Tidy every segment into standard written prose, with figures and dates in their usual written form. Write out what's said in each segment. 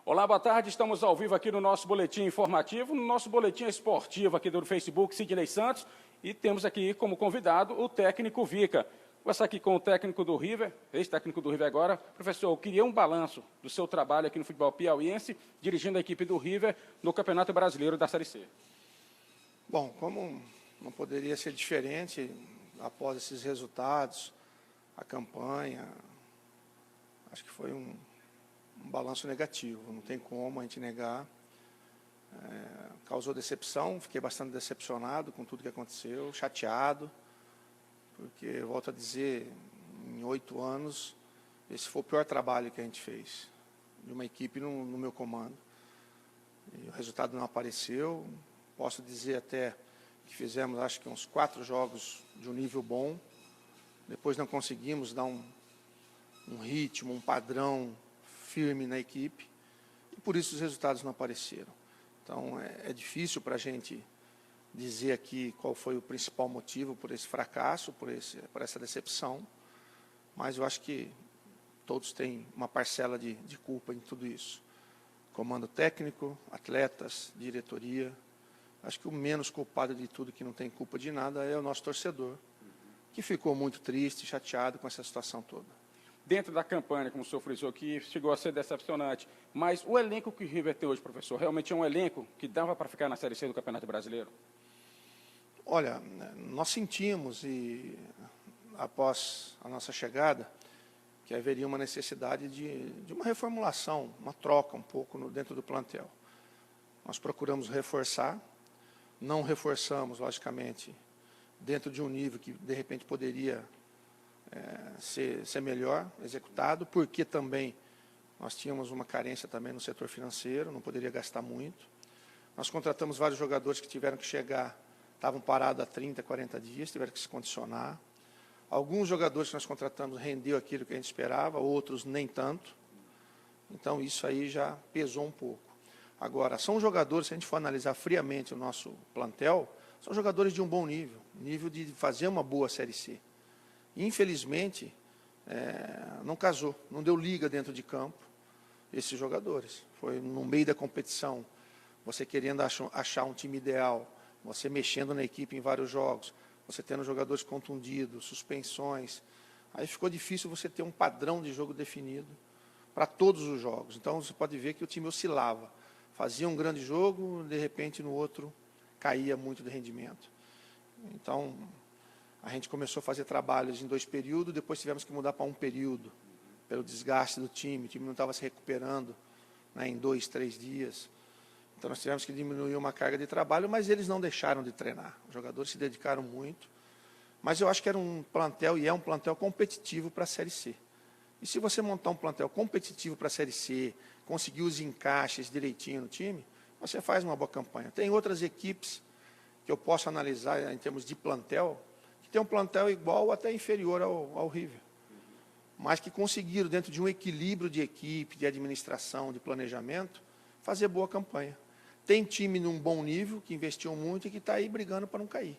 Olá, boa tarde. Estamos ao vivo aqui no nosso boletim informativo, no nosso boletim esportivo aqui do Facebook, Sidney Santos, e temos aqui como convidado o técnico Vica. Vou começar aqui com o técnico do River, ex-técnico do River agora. Professor, eu queria um balanço do seu trabalho aqui no futebol piauiense, dirigindo a equipe do River no Campeonato Brasileiro da Série C. Bom, como não poderia ser diferente após esses resultados, a campanha, acho que foi um balanço negativo, não tem como a gente negar. Causou decepção, fiquei bastante decepcionado com tudo que aconteceu, chateado, porque, volto a dizer, em 8 anos, esse foi o pior trabalho que a gente fez, de uma equipe no meu comando. E o resultado não apareceu, posso dizer até que fizemos, acho que uns 4 jogos de um nível bom, depois não conseguimos dar um ritmo, um padrão firme na equipe, e por isso os resultados não apareceram. Então, é difícil para a gente dizer aqui qual foi o principal motivo por esse fracasso, por essa decepção, mas eu acho que todos têm uma parcela de culpa em tudo isso. Comando técnico, atletas, diretoria. Acho que o menos culpado de tudo, que não tem culpa de nada, é o nosso torcedor, que ficou muito triste, chateado com essa situação toda. Dentro da campanha, como o senhor frisou aqui, chegou a ser decepcionante, mas o elenco que o River tem hoje, professor, realmente é um elenco que dava para ficar na Série C do Campeonato Brasileiro? Olha, nós sentimos, e após a nossa chegada, que haveria uma necessidade de uma reformulação, uma troca um pouco dentro do plantel. Nós procuramos reforçar, não reforçamos, logicamente, dentro de um nível que, de repente, poderia ser melhor executado, porque também nós tínhamos uma carência também no setor financeiro, não poderia gastar muito. Nós contratamos vários jogadores que tiveram que chegar, estavam parados há 30, 40 dias, tiveram que se condicionar. Alguns jogadores que nós contratamos rendeu aquilo que a gente esperava, outros nem tanto. Então, isso aí já pesou um pouco. Agora, são jogadores, se a gente for analisar friamente o nosso plantel, são jogadores de um bom nível de fazer uma boa Série C. Infelizmente, não casou, não deu liga dentro de campo esses jogadores. Foi no meio da competição, você querendo achar um time ideal, você mexendo na equipe em vários jogos, você tendo jogadores contundidos, suspensões, aí ficou difícil você ter um padrão de jogo definido para todos os jogos. Então, você pode ver que o time oscilava, fazia um grande jogo, de repente no outro caía muito de rendimento. Então, a gente começou a fazer trabalhos em 2 períodos, depois tivemos que mudar para 1 período, pelo desgaste do time. O time não estava se recuperando, né, em 2, 3 dias. Então, nós tivemos que diminuir uma carga de trabalho, mas eles não deixaram de treinar. Os jogadores se dedicaram muito. Mas eu acho que era um plantel, e é um plantel competitivo para a Série C. E se você montar um plantel competitivo para a Série C, conseguir os encaixes direitinho no time, você faz uma boa campanha. Tem outras equipes que eu posso analisar em termos de plantel, tem um plantel igual ou até inferior ao River, mas que conseguiram, dentro de um equilíbrio de equipe, de administração, de planejamento, fazer boa campanha. Tem time num bom nível, que investiu muito e que está aí brigando para não cair.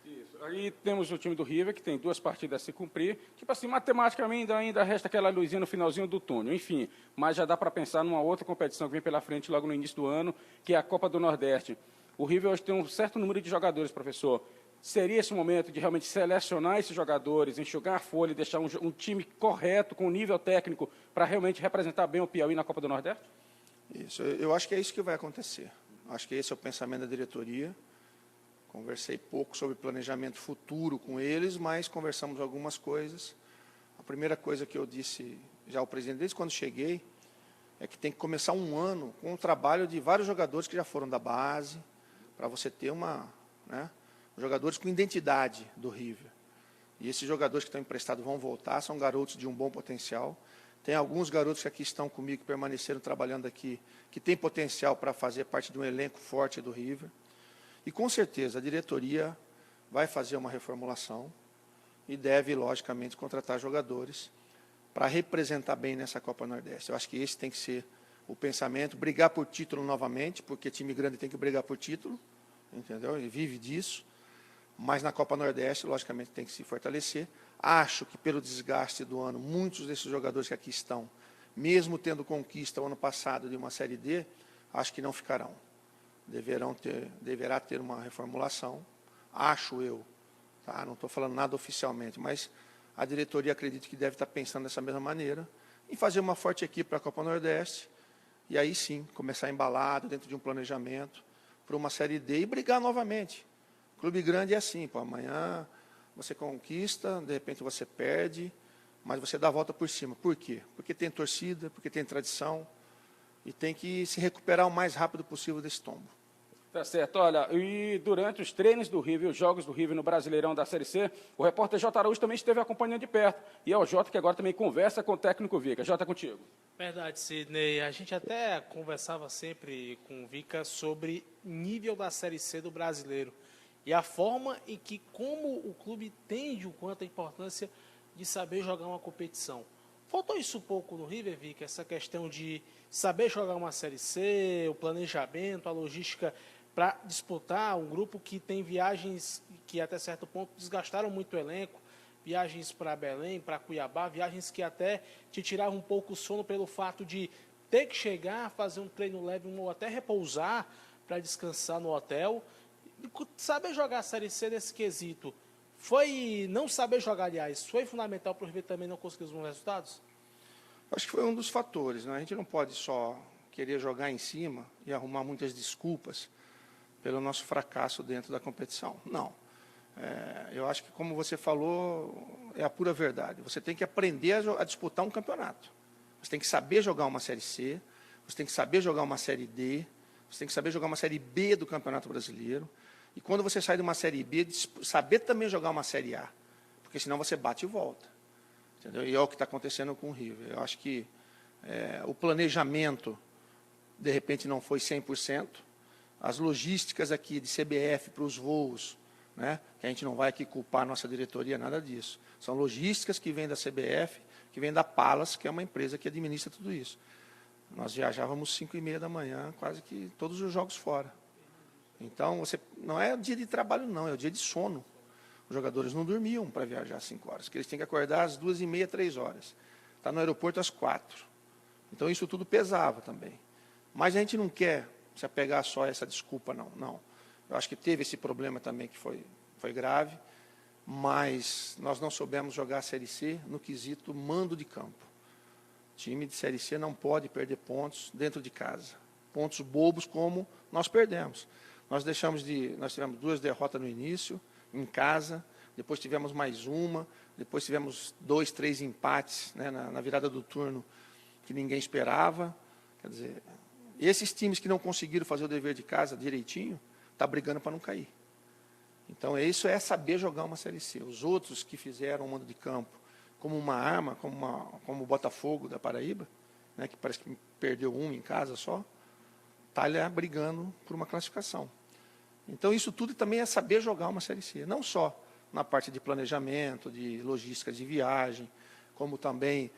Isso. Aí temos o time do River, que tem 2 partidas a se cumprir. Tipo assim, matematicamente ainda resta aquela luzinha no finalzinho do túnel, enfim. Mas já dá para pensar numa outra competição que vem pela frente logo no início do ano, que é a Copa do Nordeste. O River hoje tem um certo número de jogadores, professor. Seria esse o momento de realmente selecionar esses jogadores, enxugar a folha e deixar um time correto, com nível técnico, para realmente representar bem o Piauí na Copa do Nordeste? Isso, eu acho que é isso que vai acontecer. Acho que esse é o pensamento da diretoria. Conversei pouco sobre planejamento futuro com eles, mas conversamos algumas coisas. A primeira coisa que eu disse já ao presidente, desde quando cheguei, é que tem que começar um ano com o trabalho de vários jogadores que já foram da base, para você ter jogadores com identidade do River. E esses jogadores que estão emprestados vão voltar, são garotos de um bom potencial. Tem alguns garotos que aqui estão comigo, que permaneceram trabalhando aqui, que têm potencial para fazer parte de um elenco forte do River. E, com certeza, a diretoria vai fazer uma reformulação e deve, logicamente, contratar jogadores para representar bem nessa Copa Nordeste. Eu acho que esse tem que ser o pensamento, brigar por título novamente, porque time grande tem que brigar por título, entendeu? Ele vive disso. Mas na Copa Nordeste, logicamente, tem que se fortalecer. Acho que, pelo desgaste do ano, muitos desses jogadores que aqui estão mesmo tendo conquista o ano passado de uma Série D, acho que não ficarão. Deverá ter uma reformulação, acho eu, tá? Não estou falando nada oficialmente, mas a diretoria acredito que deve estar pensando dessa mesma maneira, em fazer uma forte equipe para a Copa Nordeste, e aí sim, começar embalado dentro de um planejamento para uma Série D e brigar novamente. Clube grande é assim, pô, amanhã você conquista, de repente você perde, mas você dá a volta por cima. Por quê? Porque tem torcida, porque tem tradição, e tem que se recuperar o mais rápido possível desse tombo. Tá certo. Olha, e durante os treinos do River, os jogos do River no Brasileirão da Série C, o repórter J. Araújo também esteve acompanhando de perto. E é o Jota que agora também conversa com o técnico Vica. Jota, contigo. Verdade, Sidney. A gente até conversava sempre com o Vica sobre nível da Série C do brasileiro e a forma em que, como o clube entende o quanto a importância de saber jogar uma competição. Faltou isso um pouco no River, Vica, essa questão de saber jogar uma Série C, o planejamento, a logística para disputar um grupo que tem viagens que até certo ponto desgastaram muito o elenco, viagens para Belém, para Cuiabá, viagens que até te tiravam um pouco o sono pelo fato de ter que chegar, fazer um treino leve ou até repousar para descansar no hotel. Saber jogar a Série C nesse quesito, não saber jogar, aliás, foi fundamental para o River também não conseguir os bons resultados? Acho que foi um dos fatores, né? A gente não pode só querer jogar em cima e arrumar muitas desculpas pelo nosso fracasso dentro da competição. Não. Eu acho que, como você falou, é a pura verdade. Você tem que aprender a disputar um campeonato. Você tem que saber jogar uma Série C, você tem que saber jogar uma Série D, você tem que saber jogar uma Série B do Campeonato Brasileiro. E quando você sai de uma Série B, saber também jogar uma Série A, porque senão você bate e volta. Entendeu? E é o que está acontecendo com o River. Eu acho que o planejamento, de repente, não foi 100%. As logísticas aqui de CBF para os voos, né, que a gente não vai aqui culpar a nossa diretoria, nada disso. São logísticas que vêm da CBF, que vêm da Palas, que é uma empresa que administra tudo isso. Nós viajávamos 5h30 da manhã, quase que todos os jogos fora. Então, não é dia de trabalho, não, é o dia de sono. Os jogadores não dormiam para viajar às 5 horas, porque eles têm que acordar às 2h30, 3 horas. Está no aeroporto às 4. Então, isso tudo pesava também. Mas a gente não quer se apegar só a essa desculpa, não. Não. Eu acho que teve esse problema também que foi grave, mas nós não soubemos jogar a Série C no quesito mando de campo. Time de Série C não pode perder pontos dentro de casa. Pontos bobos como nós perdemos. Nós tivemos 2 derrotas no início, em casa, depois tivemos mais uma, depois tivemos 2, 3 empates, né, na virada do turno que ninguém esperava. Quer dizer, esses times que não conseguiram fazer o dever de casa direitinho, está brigando para não cair. Então, isso é saber jogar uma Série C. Os outros que fizeram o mando de campo como uma arma, como o Botafogo da Paraíba, né, que parece que perdeu um em casa só, está ali brigando por uma classificação. Então, isso tudo também é saber jogar uma Série C. Não só na parte de planejamento, de logística de viagem, como também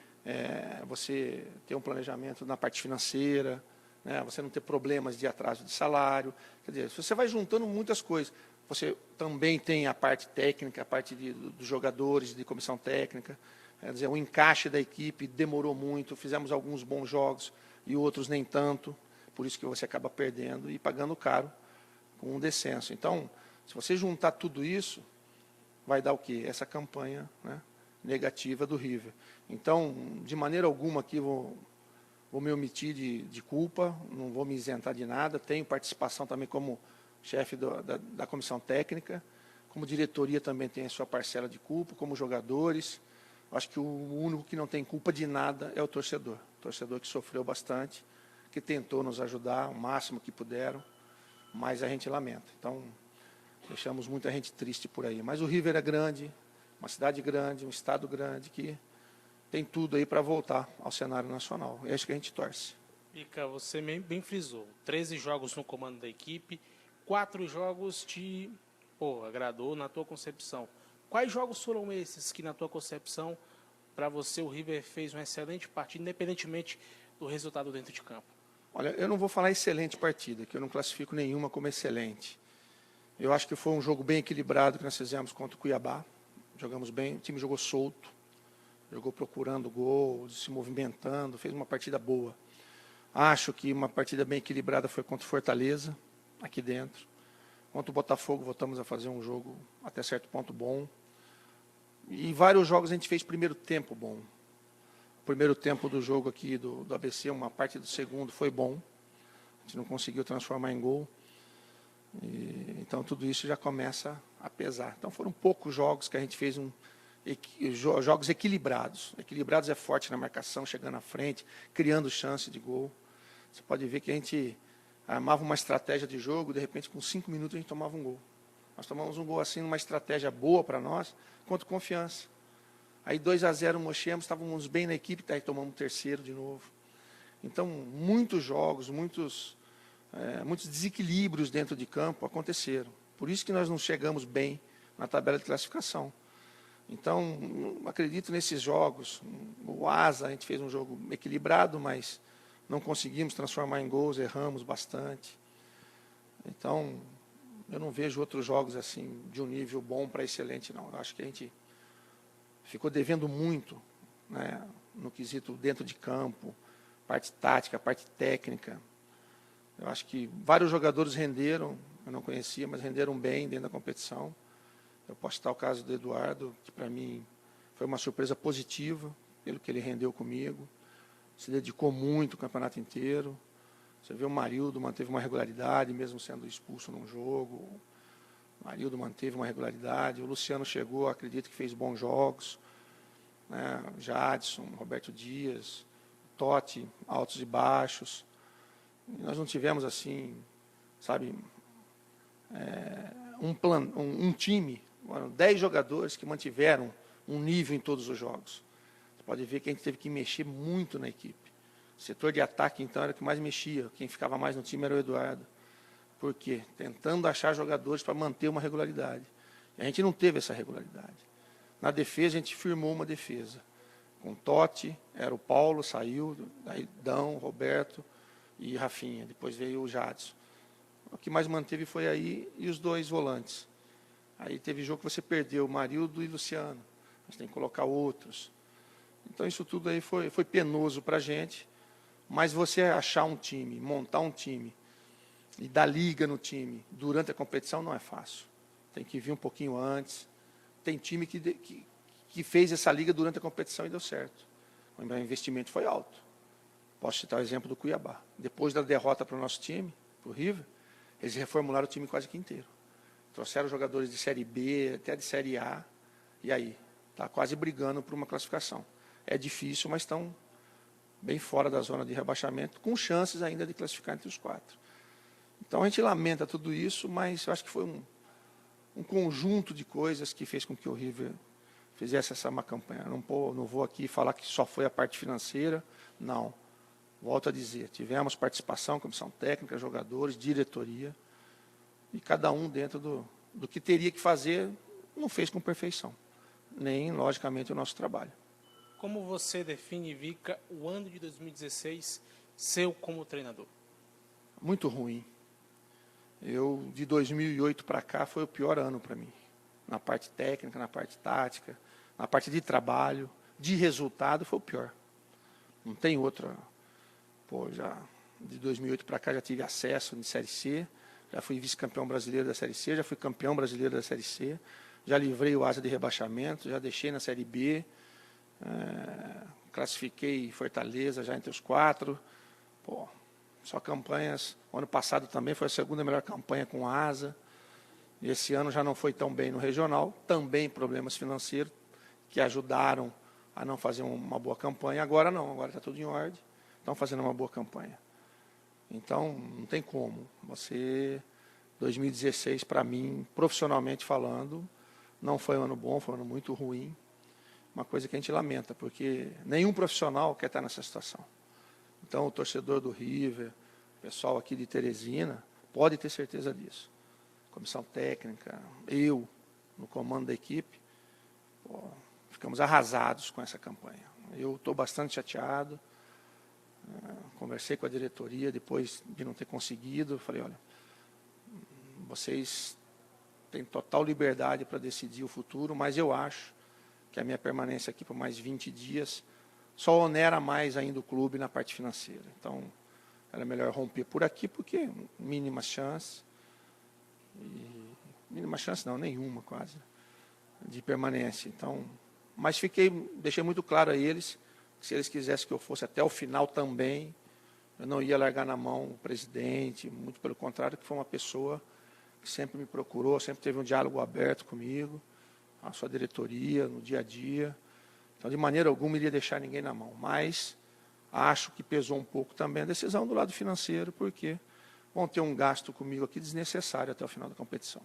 você ter um planejamento na parte financeira, né, você não ter problemas de atraso de salário. Quer dizer, você vai juntando muitas coisas. Você também tem a parte técnica, a parte dos jogadores, de comissão técnica. Quer dizer, o encaixe da equipe demorou muito, fizemos alguns bons jogos e outros nem tanto. Por isso que você acaba perdendo e pagando caro com um descenso. Então, se você juntar tudo isso, vai dar o quê? Essa campanha, né, negativa do River. Então, de maneira alguma aqui vou me omitir de culpa, não vou me isentar de nada. Tenho participação também como chefe da comissão técnica, como diretoria também tem a sua parcela de culpa, como jogadores. Acho que o único que não tem culpa de nada é o torcedor. O torcedor que sofreu bastante, que tentou nos ajudar o máximo que puderam, mas a gente lamenta. Então, deixamos muita gente triste por aí. Mas o River é grande, uma cidade grande, um estado grande, que tem tudo aí para voltar ao cenário nacional. É isso que a gente torce. Mica, você bem frisou. 13 jogos no comando da equipe, 4 jogos te agradou na tua concepção. Quais jogos foram esses que, na tua concepção, para você o River fez uma excelente partida, independentemente do resultado dentro de campo? Olha, eu não vou falar excelente partida, que eu não classifico nenhuma como excelente. Eu acho que foi um jogo bem equilibrado que nós fizemos contra o Cuiabá. Jogamos bem, o time jogou solto. jogou procurando gol, se movimentando, fez uma partida boa. Acho que uma partida bem equilibrada foi contra o Fortaleza, aqui dentro. Contra o Botafogo, voltamos a fazer um jogo até certo ponto bom. E vários jogos a gente fez primeiro tempo bom. O primeiro tempo do jogo aqui do ABC, uma parte do segundo foi bom. A gente não conseguiu transformar em gol. Então tudo isso já começa a pesar. Então foram poucos jogos que a gente fez jogos equilibrados. Equilibrados é forte na marcação, chegando à frente, criando chance de gol. Você pode ver que a gente armava uma estratégia de jogo, de repente com 5 minutos a gente tomava um gol. Nós tomamos um gol assim, uma estratégia boa para nós, contra Confiança. Aí 2-0 mochemos, estávamos bem na equipe, daí tomamos o terceiro de novo. Então, muitos jogos, muitos desequilíbrios dentro de campo aconteceram. Por isso que nós não chegamos bem na tabela de classificação. Então, acredito nesses jogos. O Asa, a gente fez um jogo equilibrado, mas não conseguimos transformar em gols, erramos bastante. Então, eu não vejo outros jogos assim de um nível bom para excelente, não. Eu acho que a gente ficou devendo muito, né, no quesito dentro de campo, parte tática, parte técnica. Eu acho que vários jogadores renderam, eu não conhecia, mas renderam bem dentro da competição. Eu posso citar o caso do Eduardo, que para mim foi uma surpresa positiva, pelo que ele rendeu comigo. Se dedicou muito o campeonato inteiro. Você vê o Marildo manteve uma regularidade, mesmo sendo expulso num jogo. O Marildo manteve uma regularidade. O Luciano chegou, acredito que fez bons jogos. Né? Jadson, Roberto Dias, Totti, altos e baixos. E nós não tivemos assim, sabe, um time, 10 jogadores que mantiveram um nível em todos os jogos. Você pode ver que a gente teve que mexer muito na equipe. O setor de ataque, então, era o que mais mexia. Quem ficava mais no time era o Eduardo. Por quê? Tentando achar jogadores para manter uma regularidade. E a gente não teve essa regularidade. Na defesa, a gente firmou uma defesa. Com Totti, era o Paulo, saiu, daí Dão, Roberto e Rafinha. Depois veio o Jadson. O que mais manteve foi aí e os 2 volantes. Aí teve jogo que você perdeu, Marildo e Luciano. Você tem que colocar outros. Então, isso tudo aí foi penoso para a gente. Mas você achar um time, montar um time e dar liga no time durante a competição não é fácil. Tem que vir um pouquinho antes. Tem time que fez essa liga durante a competição e deu certo. O investimento foi alto. Posso citar o exemplo do Cuiabá. Depois da derrota para o nosso time, para o River, eles reformularam o time quase que inteiro. Trouxeram jogadores de Série B, até de Série A. E aí? Está quase brigando por uma classificação. É difícil, mas estão bem fora da zona de rebaixamento, com chances ainda de classificar entre os 4. Então, a gente lamenta tudo isso, mas eu acho que foi um conjunto de coisas que fez com que o River fizesse essa má campanha. Não vou aqui falar que só foi a parte financeira, não. Volto a dizer, tivemos participação, comissão técnica, jogadores, diretoria, e cada um dentro do que teria que fazer, não fez com perfeição, nem, logicamente, o nosso trabalho. Como você define, Vica, o ano de 2016 seu como treinador? Muito ruim. De 2008 para cá, foi o pior ano para mim. Na parte técnica, na parte tática, na parte de trabalho, de resultado, foi o pior. Não tem outra. Já de 2008 para cá já tive acesso de Série C, já fui vice-campeão brasileiro da Série C, já fui campeão brasileiro da Série C, já livrei o Asa de rebaixamento, já deixei na Série B, classifiquei Fortaleza já entre os 4. Só campanhas. O ano passado também foi a segunda melhor campanha com a Asa. E esse ano já não foi tão bem no regional. Também problemas financeiros que ajudaram a não fazer uma boa campanha. Agora não, agora está tudo em ordem. Estão fazendo uma boa campanha. Então, não tem como. 2016, para mim, profissionalmente falando, não foi um ano bom, foi um ano muito ruim. Uma coisa que a gente lamenta, porque nenhum profissional quer estar nessa situação. Então, o torcedor do River, o pessoal aqui de Teresina, pode ter certeza disso. Comissão técnica, eu, no comando da equipe, ficamos arrasados com essa campanha. Eu estou bastante chateado. Conversei com a diretoria depois de não ter conseguido. Falei, olha, vocês têm total liberdade para decidir o futuro, mas eu acho que a minha permanência aqui por mais 20 dias só onera mais ainda o clube na parte financeira. Então, era melhor romper por aqui, porque mínima chance, mínima chance não, nenhuma quase, de permanência. Então, mas deixei muito claro a eles, que se eles quisessem que eu fosse até o final também, eu não ia largar na mão o presidente, muito pelo contrário, que foi uma pessoa que sempre me procurou, sempre teve um diálogo aberto comigo, a sua diretoria, no dia a dia. Então, de maneira alguma, iria deixar ninguém na mão. Mas acho que pesou um pouco também a decisão do lado financeiro, porque vão ter um gasto comigo aqui desnecessário até o final da competição.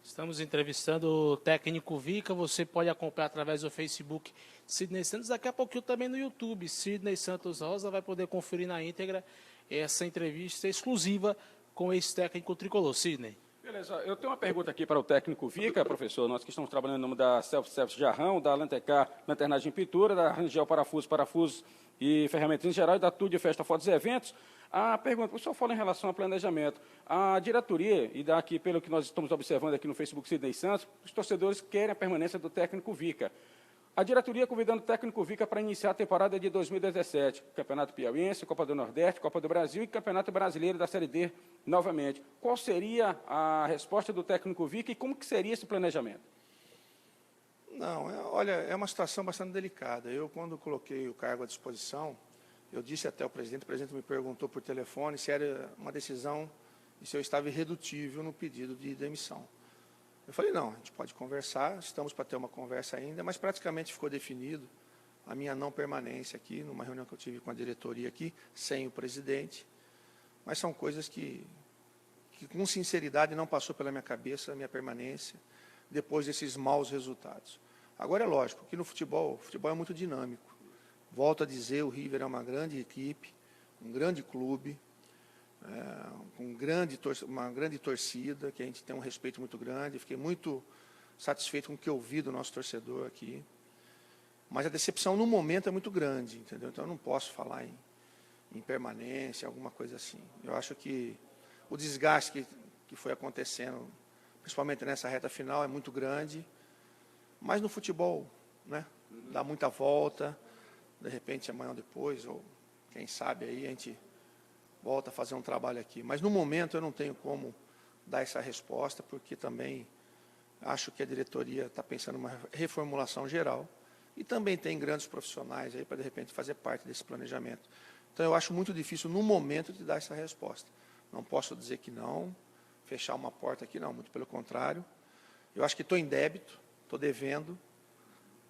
Estamos entrevistando o técnico Vica, você pode acompanhar através do Facebook Sidney Santos, daqui a pouquinho também no YouTube, Sidney Santos Rosa, vai poder conferir na íntegra essa entrevista exclusiva com esse técnico tricolor. Sidney. Beleza, eu tenho uma pergunta aqui para o técnico Vica, professor, nós que estamos trabalhando no nome da Self-Service Jarrão, da Lantecar, Lanternagem e Pintura, da Rangel Parafusos e Ferramentas em geral, e da Tudo Festa, Fotos e Eventos. A pergunta, o senhor fala em relação ao planejamento. A diretoria, e daqui pelo que nós estamos observando aqui no Facebook Sidney Santos, os torcedores querem a permanência do técnico Vica. A diretoria convidando o técnico Vica para iniciar a temporada de 2017, Campeonato Piauiense, Copa do Nordeste, Copa do Brasil e Campeonato Brasileiro da Série D novamente. Qual seria a resposta do técnico Vica e como que seria esse planejamento? Não, olha, é uma situação bastante delicada. Eu, quando coloquei o cargo à disposição, eu disse até ao presidente, o presidente me perguntou por telefone se era uma decisão e se eu estava irredutível no pedido de demissão. Eu falei, não, a gente pode conversar, estamos para ter uma conversa ainda, mas praticamente ficou definido a minha não permanência aqui, numa reunião que eu tive com a diretoria aqui, sem o presidente, mas são coisas que com sinceridade não passou pela minha cabeça a minha permanência, depois desses maus resultados. Agora é lógico que no futebol, o futebol é muito dinâmico. Volto a dizer, o River é uma grande equipe, um grande clube, com uma grande torcida, que a gente tem um respeito muito grande. Fiquei muito satisfeito com o que eu vi do nosso torcedor aqui. Mas a decepção no momento é muito grande, entendeu? Então eu não posso falar em permanência, alguma coisa assim. Eu acho que o desgaste que foi acontecendo, principalmente nessa reta final, é muito grande. Mas no futebol, né, dá muita volta, de repente amanhã ou depois, ou quem sabe aí a gente volta a fazer um trabalho aqui. Mas no momento eu não tenho como dar essa resposta, porque também acho que a diretoria está pensando em uma reformulação geral e também tem grandes profissionais aí para, de repente, fazer parte desse planejamento. Então, eu acho muito difícil, no momento, de dar essa resposta. Não posso dizer que não, fechar uma porta aqui, não, muito pelo contrário. Eu acho que estou em débito, estou devendo,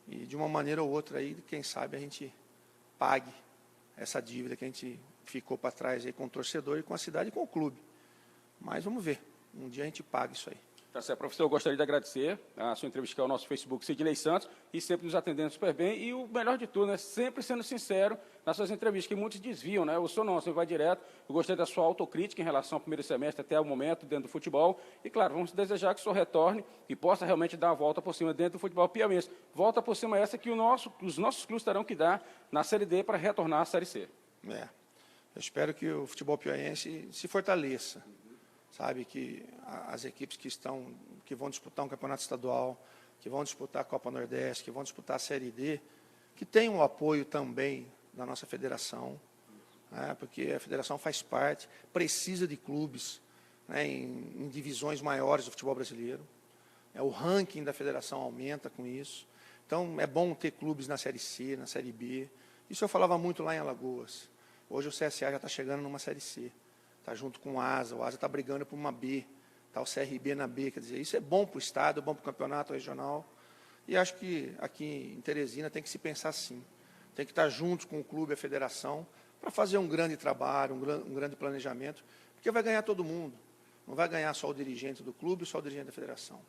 e de uma maneira ou outra aí, quem sabe a gente pague essa dívida que a gente ficou para trás aí com o torcedor e com a cidade e com o clube. Mas vamos ver, um dia a gente paga isso aí. Tá certo, professor, eu gostaria de agradecer a sua entrevista ao nosso Facebook Sidney Santos e sempre nos atendendo super bem e o melhor de tudo, né, sempre sendo sincero nas suas entrevistas, que muitos desviam, né, o senhor não, você vai direto. Eu gostei da sua autocrítica em relação ao primeiro semestre até o momento dentro do futebol e, claro, vamos desejar que o senhor retorne e possa realmente dar a volta por cima dentro do futebol piauiense. Volta por cima essa que os nossos clubes terão que dar na Série D para retornar à Série C. Eu espero que o futebol piauiense se fortaleça. Sabe, que as equipes que vão disputar um campeonato estadual, que vão disputar a Copa Nordeste, que vão disputar a Série D, que tenham o apoio também da nossa federação, né, porque a federação faz parte, precisa de clubes, né, em divisões maiores do futebol brasileiro. O ranking da federação aumenta com isso. Então, é bom ter clubes na Série C, na Série B. Isso eu falava muito lá em Alagoas. Hoje o CSA já está chegando numa Série C. Está junto com o Asa está brigando por uma B, está o CRB na B, quer dizer, isso é bom para o Estado, é bom para o campeonato regional, e acho que aqui em Teresina tem que se pensar assim, tem que estar junto com o clube, a federação, para fazer um grande trabalho, um grande planejamento, porque vai ganhar todo mundo, não vai ganhar só o dirigente do clube, só o dirigente da federação,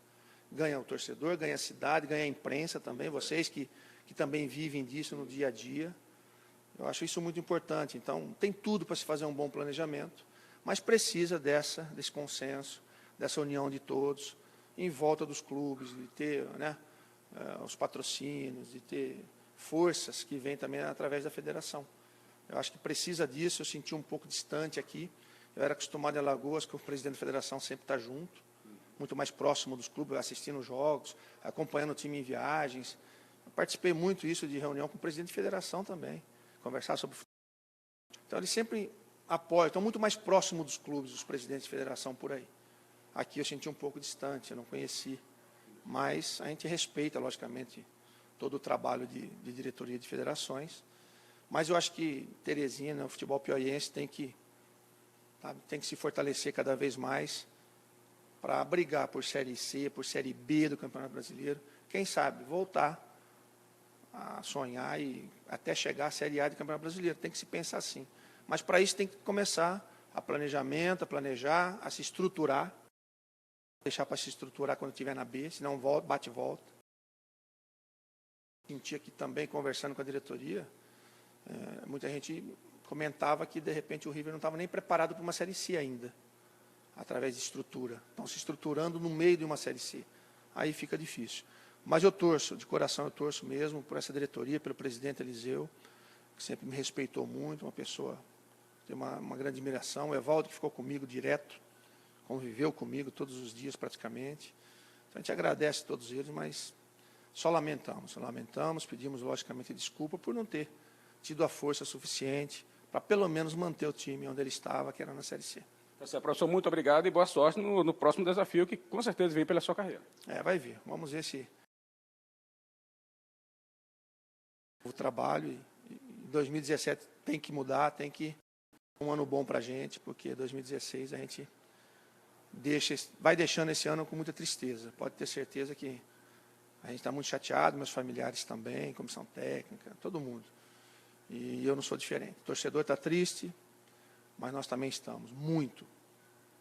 ganha o torcedor, ganha a cidade, ganha a imprensa também, vocês que também vivem disso no dia a dia, eu acho isso muito importante, então tem tudo para se fazer um bom planejamento, mas precisa desse consenso, dessa união de todos, em volta dos clubes, de ter, né, os patrocínios, de ter forças que vêm também através da federação. Eu acho que precisa disso, eu senti um pouco distante aqui, eu era acostumado em Alagoas, que o presidente da federação sempre está junto, muito mais próximo dos clubes, assistindo os jogos, acompanhando o time em viagens, participei muito isso de reunião com o presidente de federação também, conversar sobre futebol. Então, eles sempre apoiam, estão muito mais próximos dos clubes, dos presidentes de federação por aí. Aqui eu senti um pouco distante, eu não conheci, mas a gente respeita, logicamente, todo o trabalho de diretoria de federações, mas eu acho que Teresina, né, o futebol piauiense tem que se fortalecer cada vez mais para brigar por Série C, por Série B do Campeonato Brasileiro, quem sabe voltar a sonhar e até chegar à Série A do Campeonato Brasileiro, tem que se pensar assim. Mas para isso tem que começar a planejamento, a planejar, a se estruturar, deixar para se estruturar quando estiver na B, senão volta, bate e volta. Senti aqui também, conversando com a diretoria, muita gente comentava que, de repente, o River não estava nem preparado para uma Série C ainda, através de estrutura. Estão se estruturando no meio de uma Série C. Aí fica difícil. Mas eu torço, de coração eu torço mesmo, por essa diretoria, pelo presidente Eliseu, que sempre me respeitou muito, uma pessoa que tem uma grande admiração. O Evaldo, que ficou comigo direto, conviveu comigo todos os dias praticamente. Então, a gente agradece a todos eles, mas só lamentamos, pedimos logicamente desculpa por não ter tido a força suficiente para pelo menos manter o time onde ele estava, que era na Série C. Professor, muito obrigado e boa sorte no próximo desafio, que com certeza vem pela sua carreira. Vai vir. Vamos ver se o trabalho, em 2017 tem que mudar, tem que um ano bom para a gente, porque 2016 a gente vai deixando esse ano com muita tristeza. Pode ter certeza que a gente está muito chateado, meus familiares também, comissão técnica, todo mundo. E eu não sou diferente. O torcedor está triste, mas nós também estamos, muito,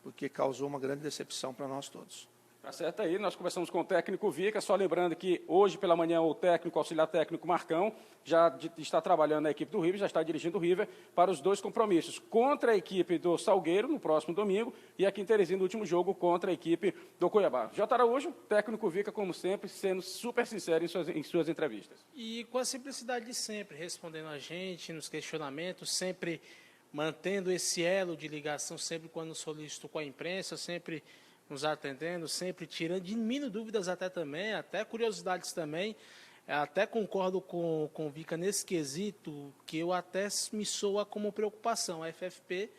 porque causou uma grande decepção para nós todos. Tá certo aí, nós conversamos com o técnico Vica, só lembrando que hoje pela manhã o auxiliar técnico Marcão, já está trabalhando na equipe do River, já está dirigindo o River para os 2 compromissos, contra a equipe do Salgueiro, no próximo domingo, e aqui em Teresina, no último jogo, contra a equipe do Cuiabá. J. Araújo, técnico Vica, como sempre, sendo super sincero em suas entrevistas. E com a simplicidade de sempre, respondendo a gente nos questionamentos, sempre mantendo esse elo de ligação, sempre quando solicito com a imprensa, sempre nos atendendo, sempre diminuindo dúvidas até também, até curiosidades também. Até concordo com o Vica nesse quesito, que eu até me soa como preocupação. A FFP,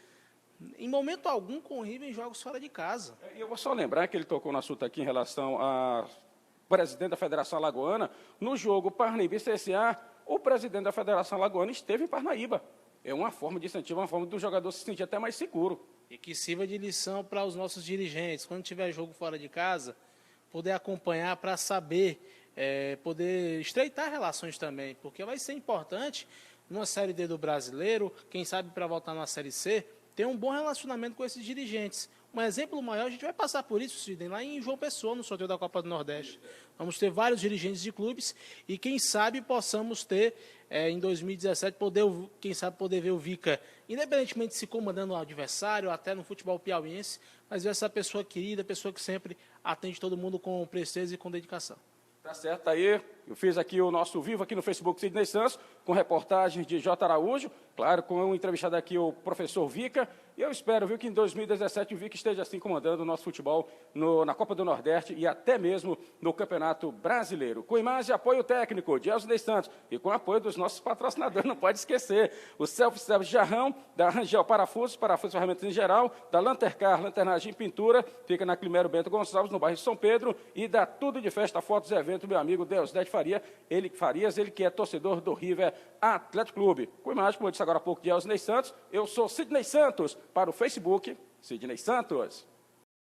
em momento algum, com o River em jogos fora de casa. Eu vou só lembrar que ele tocou no assunto aqui em relação ao presidente da Federação Alagoana. No jogo Parnaíba-CSA, o presidente da Federação Alagoana esteve em Parnaíba. É uma forma de incentivo, uma forma do jogador se sentir até mais seguro. E que sirva de lição para os nossos dirigentes, quando tiver jogo fora de casa, poder acompanhar para saber, poder estreitar relações também, porque vai ser importante, numa Série D do Brasileiro, quem sabe para voltar numa Série C, ter um bom relacionamento com esses dirigentes. Um exemplo maior, a gente vai passar por isso, Sidney, lá em João Pessoa, no sorteio da Copa do Nordeste. Vamos ter vários dirigentes de clubes e, quem sabe, possamos ter, em 2017, quem sabe poder ver o Vica, independentemente de se comandando o adversário, até no futebol piauiense, mas ver essa pessoa querida, pessoa que sempre atende todo mundo com presteza e com dedicação. Tá certo aí, eu fiz aqui o nosso vivo aqui no Facebook Sidney Santos, com reportagens de J. Araújo, claro, com o entrevistado aqui o professor Vica, e eu espero, viu, que em 2017 o Vica esteja assim comandando o nosso futebol na Copa do Nordeste e até mesmo no Campeonato Brasileiro. Com imagem e apoio técnico de Sidney Santos e com apoio dos nossos patrocinadores, não pode esquecer, o Self-Service Jarrão, da Rangel Parafusos e ferramentas em geral, da Lantercar, lanternagem e pintura, fica na Climero Bento Gonçalves, no bairro São Pedro, e da Tudo de Festa, Fotos e Evento, meu amigo Deusdete Farias, ele que é torcedor do River Atlético Clube. Com imagem, como eu disse agora há pouco, de Sidney Santos, eu sou Sidney Santos, para o Facebook, Sidney Santos.